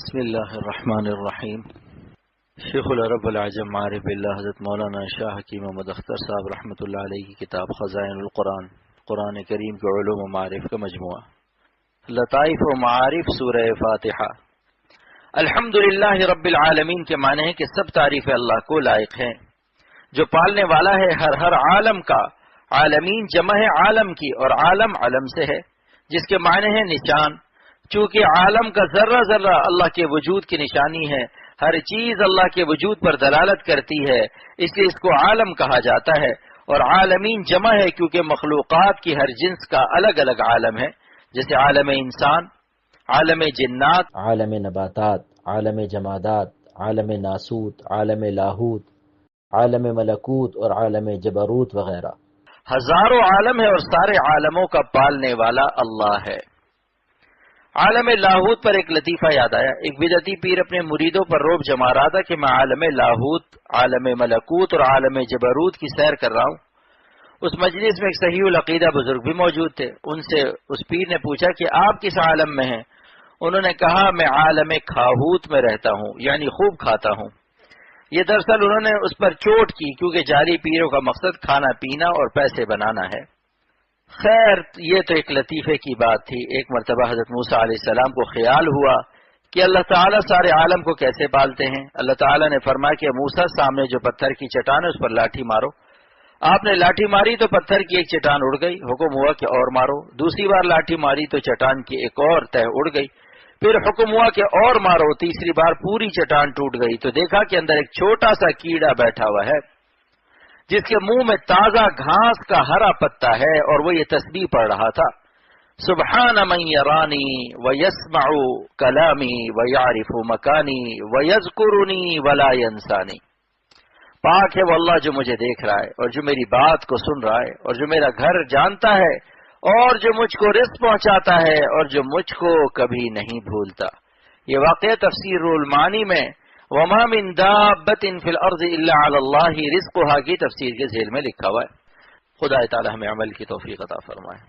بسم اللہ الرحمن الرحیم۔ شیخ العرب والعجم عارف اللہ حضرت مولانا شاہ حکیم محمد اختر صاحب رحمۃ اللہ علیہ کی کتاب خزائن القرآن، قرآن کریم کے علوم و معارف کا مجموعہ، لطائف و معارف، سورہ فاتحہ۔ الحمدللہ رب العالمین کے معنی ہے کہ سب تعریف اللہ کو لائق ہیں، جو پالنے والا ہے ہر عالم کا۔ عالمین جمع ہے عالم کی، اور عالم علم سے ہے جس کے معنی ہے نشان۔ چونکہ عالم کا ذرہ ذرہ اللہ کے وجود کی نشانی ہے، ہر چیز اللہ کے وجود پر دلالت کرتی ہے، اس لیے اس کو عالم کہا جاتا ہے۔ اور عالمین جمع ہے کیونکہ مخلوقات کی ہر جنس کا الگ الگ عالم ہے، جیسے عالم انسان، عالم جنات، عالم نباتات، عالم جمادات، عالم ناسوت، عالم لاہوت، عالم ملکوت اور عالم جبروت وغیرہ۔ ہزاروں عالم ہے اور سارے عالموں کا پالنے والا اللہ ہے۔ عالم لاہوت پر ایک لطیفہ یاد آیا۔ ایک بدعتی پیر اپنے مریدوں پر روب جما رہا تھا کہ میں عالم لاہوت، عالم ملکوت اور عالم جبروت کی سیر کر رہا ہوں۔ اس مجلس میں ایک صحیح العقیدہ بزرگ بھی موجود تھے۔ ان سے اس پیر نے پوچھا کہ آپ کس عالم میں ہیں؟ انہوں نے کہا میں عالم کھاہوت میں رہتا ہوں، یعنی خوب کھاتا ہوں۔ یہ دراصل انہوں نے اس پر چوٹ کی، کیونکہ جعلی پیروں کا مقصد کھانا پینا اور پیسے بنانا ہے۔ خیر، یہ تو ایک لطیفے کی بات تھی۔ ایک مرتبہ حضرت موسیٰ علیہ السلام کو خیال ہوا کہ اللہ تعالیٰ سارے عالم کو کیسے پالتے ہیں۔ اللہ تعالیٰ نے فرمایا کہ موسیٰ سامنے جو پتھر کی چٹان ہے اس پر لاٹھی مارو۔ آپ نے لاٹھی ماری تو پتھر کی ایک چٹان اڑ گئی، حکم ہوا کہ اور مارو۔ دوسری بار لاٹھی ماری تو چٹان کی ایک اور تہ اڑ گئی، پھر حکم ہوا کہ اور مارو۔ تیسری بار پوری چٹان ٹوٹ گئی تو دیکھا کہ اندر ایک چھوٹا سا کیڑا بیٹھا ہوا ہے جس کے منہ میں تازہ گھاس کا ہرا پتا ہے، اور وہ یہ تسبیح پڑھ رہا تھا، سبحان من یرانی ویسمع کلامی ویعرف مکانی ویذکرنی ولا ینسانی۔ پاک ہے وہ اللہ جو مجھے دیکھ رہا ہے اور جو میری بات کو سن رہا ہے اور جو میرا گھر جانتا ہے اور جو مجھ کو رزق پہنچاتا ہے اور جو مجھ کو کبھی نہیں بھولتا۔ یہ واقعہ تفسیر المعانی میں وما من دابۃ فی الارض الا علی اللہ رزقها کی تفسیر کے ذیل میں لکھا ہوا ہے۔ خدا تعالی ہمیں عمل کی توفیق عطا فرمائے۔